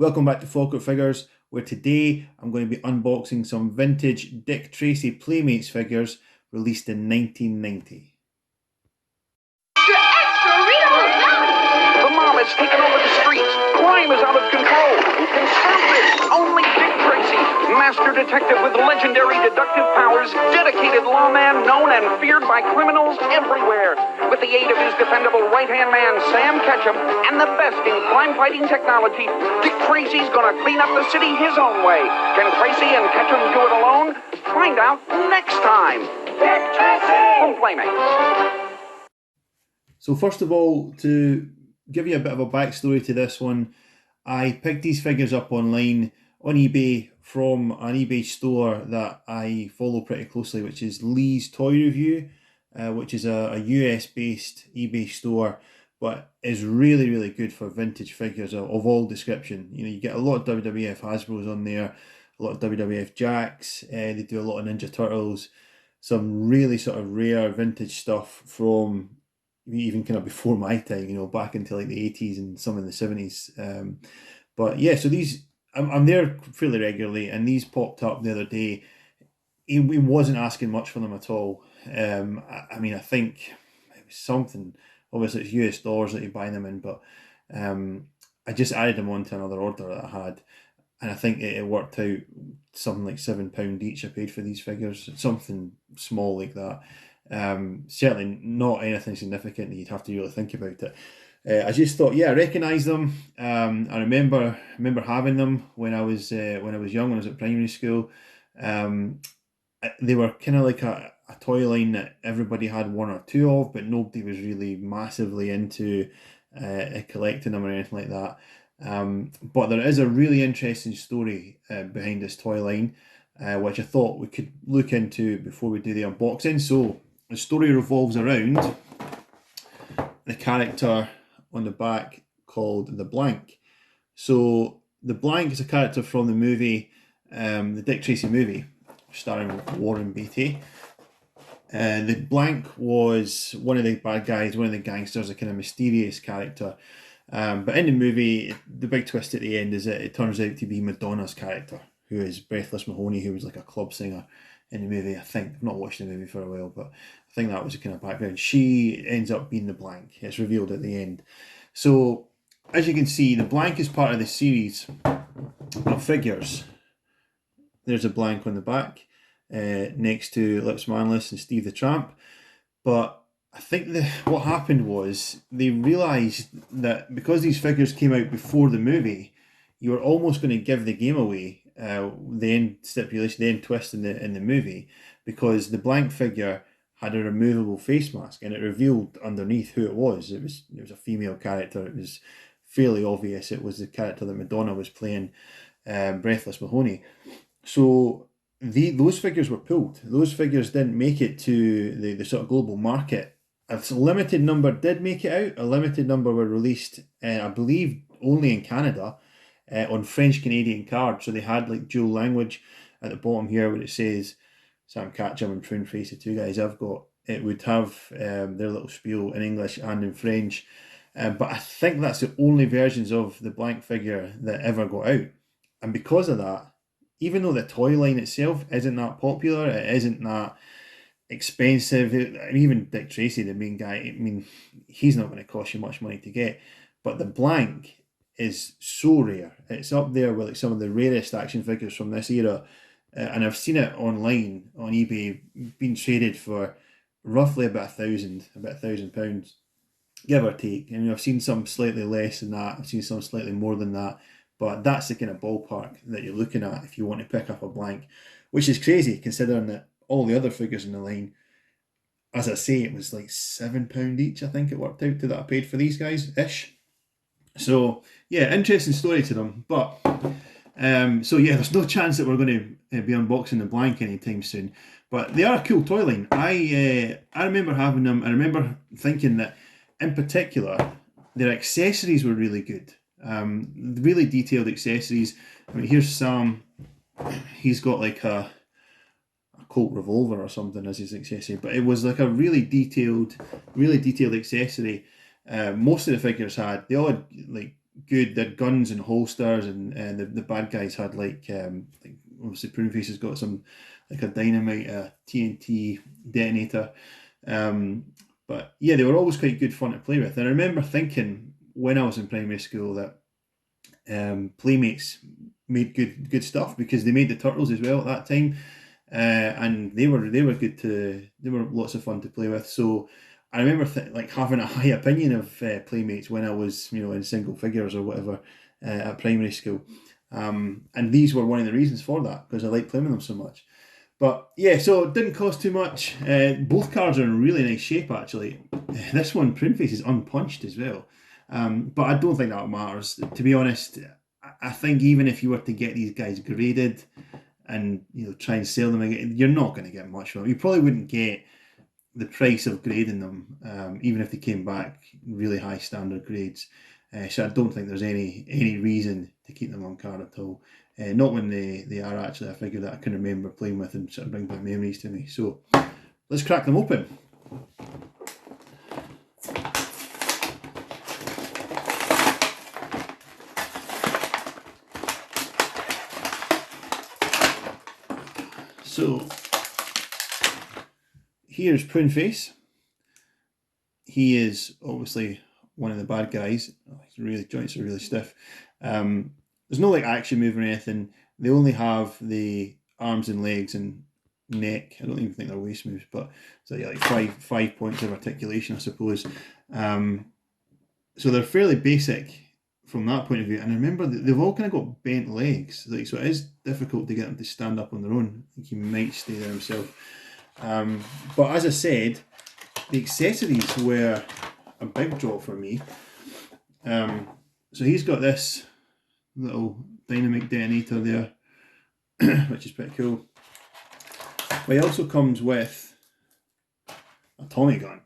Welcome back to Falkirk Figures, where today I'm going to be unboxing some vintage Dick Tracy Playmates figures released in 1990. The mob has taken over the streets. Crime is out of control. Who can stop it? Only Dick Tracy, master detective with legendary deductive powers, dedicated lawman known and feared by criminals everywhere. With the aid of his dependable right-hand man, Sam Ketchum, and the best in crime-fighting technology, Dick Tracy's gonna clean up the city his own way. Can Tracy and Ketchum do it alone? Find out next time. Dick Tracy! From Playmates. So first of all, to give you a bit of a backstory to this one, I picked these figures up online on eBay from an eBay store that I follow pretty closely, which is Lee's Toy Review, which is a US based eBay store, but is really, really good for vintage figures of all description. You know, you get a lot of WWF Hasbros on there, a lot of WWF Jacks, they do a lot of Ninja Turtles, some really sort of rare vintage stuff from even kind of before my time, you know, back into like the 80s and some in the 70s. But yeah, so these, I'm there fairly regularly, and these popped up the other day. He wasn't asking much for them at all. I mean, I think it was something, obviously it's US dollars that you buy them in, but I just added them onto another order that I had, and I think it worked out something like £7 each I paid for these figures, something small like that. Certainly not anything significant that you'd have to really think about it. I just thought, yeah, I recognise them. I remember having them when I was young, when I was at primary school. They were kind of like a toy line that everybody had one or two of, but nobody was really massively into collecting them or anything like that. But there is a really interesting story behind this toy line, which I thought we could look into before we do the unboxing. So the story revolves around the character on the back called the Blank. So the Blank is a character from the movie, the Dick Tracy movie, starring Warren Beatty. The Blank was one of the bad guys, one of the gangsters, a kind of mysterious character. But in the movie, the big twist at the end is that it turns out to be Madonna's character, who is Breathless Mahoney, who was like a club singer in the movie, I think. I've not watched the movie for a while, but I think that was the kind of background. She ends up being the Blank. It's revealed at the end. So, as you can see, the Blank is part of the series of figures. There's a Blank on the back, next to Lips Manless and Steve the Tramp. But I think what happened was they realised that because these figures came out before the movie, you were almost going to give the game away. The end stipulation, the end twist in the movie, because the Blank figure had a removable face mask, and it revealed underneath who it was. It was a female character. It was fairly obvious. It was the character that Madonna was playing, Breathless Mahoney. So those figures were pulled. Those figures didn't make it to the sort of global market. A limited number did make it out. A limited number were released, I believe, only in Canada, on French-Canadian cards. So they had like dual language at the bottom here where it says Sam Catchum and Prune Face, the two guys I've got. It would have their little spiel in English and in French. But I think that's the only versions of the Blank figure that ever got out. And because of that, even though the toy line itself isn't that popular, it isn't that expensive, even Dick Tracy, the main guy, I mean, he's not going to cost you much money to get. But the Blank is so rare. It's up there with like some of the rarest action figures from this era. And I've seen it online on eBay being traded for roughly about £1,000, give or take. I mean, I've seen some slightly less than that. I've seen some slightly more than that. But that's the kind of ballpark that you're looking at if you want to pick up a Blank, which is crazy considering that all the other figures in the line, as I say, it was like £7 each, I think it worked out to that I paid for these guys, ish. So yeah, interesting story to them. But so yeah, there's no chance that we're going to be unboxing the Blank anytime soon. But they are a cool toy line. I remember having them. I remember thinking that, in particular, their accessories were really good. Really detailed accessories. I mean, here's Sam. He's got like a Colt revolver or something as his accessory, but it was like a really detailed accessory. Most of the figures had, they all had like good. Their guns and holsters, and the bad guys had like obviously Pruneface has got some like a dynamite, TNT detonator. Um, but yeah, they were always quite good fun to play with. And I remember thinking when I was in primary school that Playmates made good stuff because they made the turtles as well at that time, and they were good to they were lots of fun to play with. So I remember like having a high opinion of Playmates when I was in single figures or whatever at primary school, and these were one of the reasons for that because I like playing with them so much. But yeah, so it didn't cost too much. Both cards are in really nice shape actually. This one, Pruneface, is unpunched as well. But I don't think that matters. To be honest, I think even if you were to get these guys graded and try and sell them again, you're not going to get much from them. You probably wouldn't get the price of grading them, even if they came back really high standard grades. So I don't think there's any reason to keep them on card at all. Not when they are actually a figure that I can remember playing with and sort of bring back memories to me. So let's crack them open. So here's Pruneface. He is obviously one of the bad guys. Joints are really stiff. There's no like action move or anything. They only have the arms and legs and neck. I don't even think they're waist moves, but so yeah, like five points of articulation, I suppose. So they're fairly basic from that point of view. And I remember they've all kind of got bent legs, like so it is difficult to get them to stand up on their own. I think he might stay there himself. But as I said, the accessories were a big draw for me. So he's got this little dynamic detonator there, which is pretty cool. But he also comes with a Tommy gun,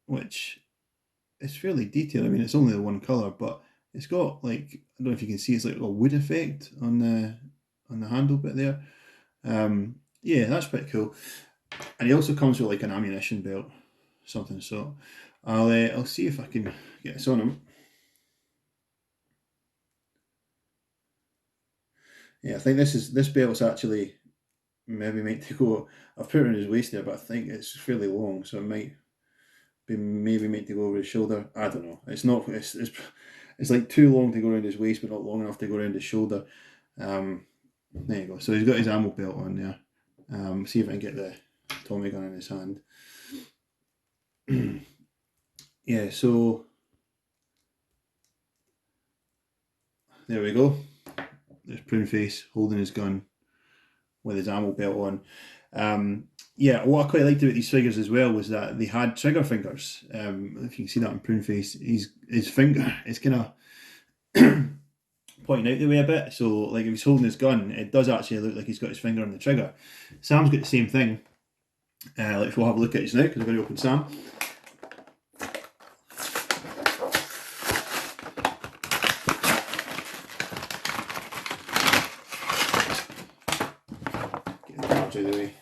which is fairly detailed. I mean, it's only the one colour, but it's got like, I don't know if you can see, it's like a wood effect on the handle bit there. Yeah, that's pretty cool. And he also comes with like an ammunition belt, something. So I'll see if I can get this on him. Yeah, I think this belt's actually maybe meant to go. I've put it in his waist there, but I think it's fairly long, so it might be maybe meant to go over his shoulder. I don't know. It's not. It's like too long to go around his waist, but not long enough to go around his shoulder. There you go. So he's got his ammo belt on there. See if I can get the Tommy gun in his hand. Yeah, so there we go. There's Pruneface holding his gun with his ammo belt on. Yeah, what I quite liked about these figures as well was that they had trigger fingers. If you can see that on Pruneface, his finger is kind of pointing out the way a bit. So, like if he's holding his gun, it does actually look like he's got his finger on the trigger. Sam's got the same thing. Like we'll have a look at it now because I'm going to open Sam. Out of the way.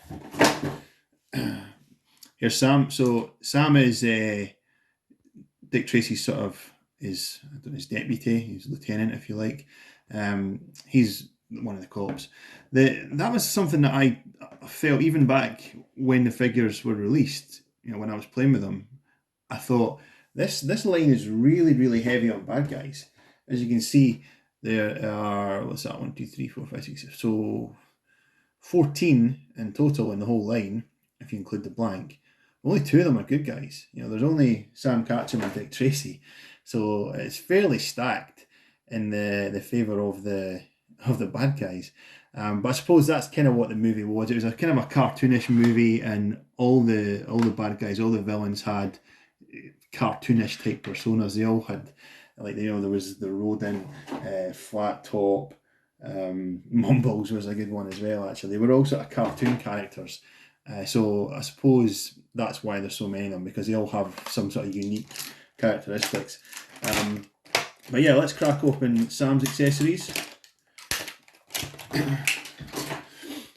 Here's Sam. So Sam is Dick Tracy's sort of his deputy, his lieutenant, if you like. He's one of the cops. That was something that I felt even back when the figures were released. When I was playing with them, I thought this line is really heavy on bad guys. As you can see, there are what's that? 1, 2, 3, 4, 5, 6. So 14 in total in the whole line, if you include the blank. Only 2 of them are good guys. There's only Sam Catchum and Dick Tracy, so it's fairly stacked in the favour of the bad guys. But I suppose that's kind of what the movie was. It was a kind of a cartoonish movie, and all the bad guys, all the villains had cartoonish type personas. They all had there was the rodent, Flat Top. Mumbles was a good one as well. Actually, they were all sort of cartoon characters. So I suppose that's why there's so many of them, because they all have some sort of unique characteristics. But yeah, let's crack open Sam's accessories.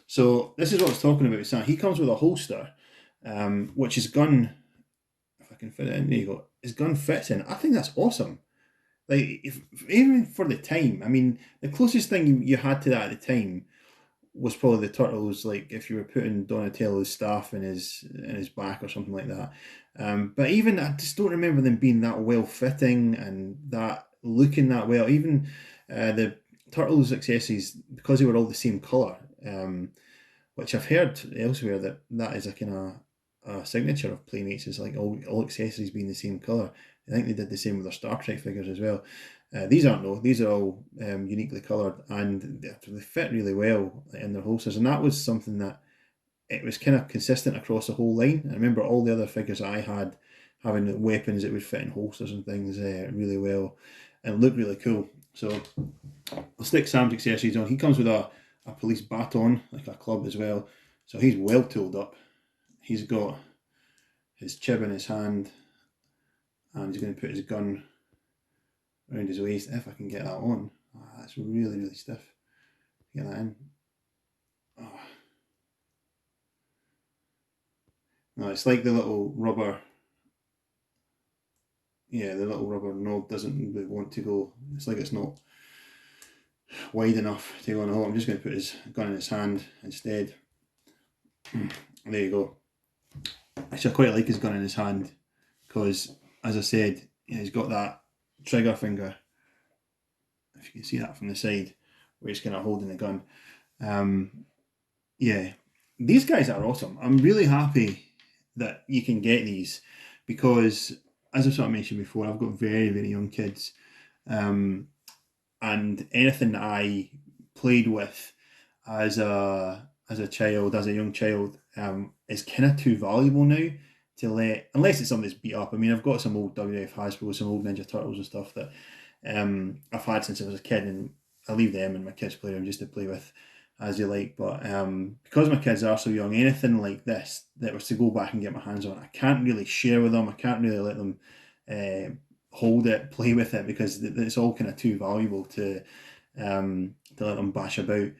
So this is what I was talking about with Sam. He comes with a holster, which is gun. If I can fit it in. There you go. His gun fits in. I think that's awesome. Like, even for the time, I mean, the closest thing you had to that at the time was probably the turtles. Like, if you were putting Donatello's staff in his back or something like that. But even I just don't remember them being that well fitting and that looking that well. Even the turtles accessories, because they were all the same color. Which I've heard elsewhere that is a kind of a signature of Playmates, is like all accessories being the same colour. I think they did the same with their Star Trek figures as well. These aren't though; these are all uniquely coloured, and they fit really well in their holsters. And that was something that it was kind of consistent across the whole line. I remember all the other figures I had having weapons that would fit in holsters and things really well, and look really cool. So I'll stick Sam's accessories on. He comes with a police baton, like a club as well. So he's well tooled up. He's got his chib in his hand, and he's going to put his gun around his waist, if I can get that on. Oh, that's really, really stiff. Get that in. Oh. No, it's like the little rubber. Yeah, the little rubber knob doesn't want to go. It's like it's not wide enough to go on the hole. I'm just going to put his gun in his hand instead. There you go. Actually, I quite like his gun in his hand because, as I said, he's got that trigger finger. If you can see that from the side, where he's kind of holding the gun. Yeah, these guys are awesome. I'm really happy that you can get these because, as I sort of mentioned before, I've got very, very young kids. And anything that I played with as a child, as a young child, is kind of too valuable now to let, unless it's something that's beat up. I mean, I've got some old WWF Hasbro, some old Ninja Turtles and stuff that I've had since I was a kid, and I leave them in my kids' playroom just to play with as they like. But because my kids are so young, anything like this that was to go back and get my hands on, I can't really share with them. I can't really let them hold it, play with it, because it's all kind of too valuable to let them bash about.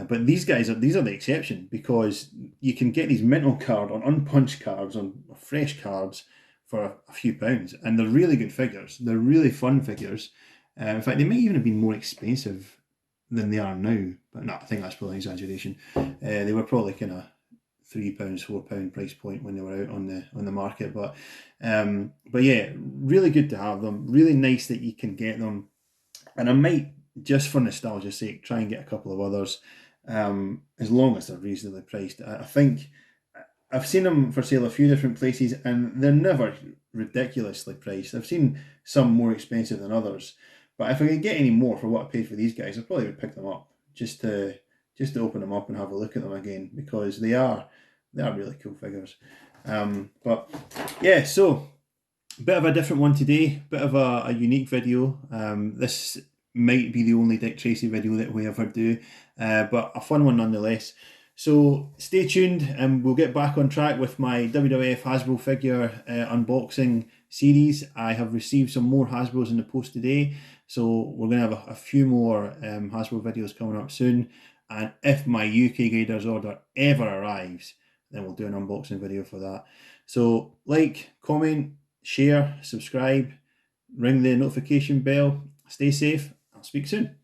But these are the exception, because you can get these mint on card, on unpunched cards, on fresh cards for a few pounds, and they're really good figures. They're really fun figures. In fact, they might even have been more expensive than they are now, but no, I think that's probably an exaggeration. They were probably kind of £3, £4 price point when they were out on the market, but yeah, really good to have them. Really nice that you can get them, and I might, just for nostalgia's sake, try and get a couple of others, as long as they're reasonably priced. I think I've seen them for sale a few different places, and they're never ridiculously priced. I've seen some more expensive than others, but if I could get any more for what I paid for these guys, I probably would pick them up just to open them up and have a look at them again, because they are really cool figures. But yeah, so bit of a different one today, bit of a unique video. This might be the only Dick Tracy video that we ever do, but a fun one nonetheless. So stay tuned, and we'll get back on track with my WWF Hasbro figure unboxing series. I have received some more Hasbros in the post today, so we're going to have a few more Hasbro videos coming up soon. And if my UK Graders order ever arrives, then we'll do an unboxing video for that. So like, comment, share, subscribe, ring the notification bell. Stay safe. I'll speak soon.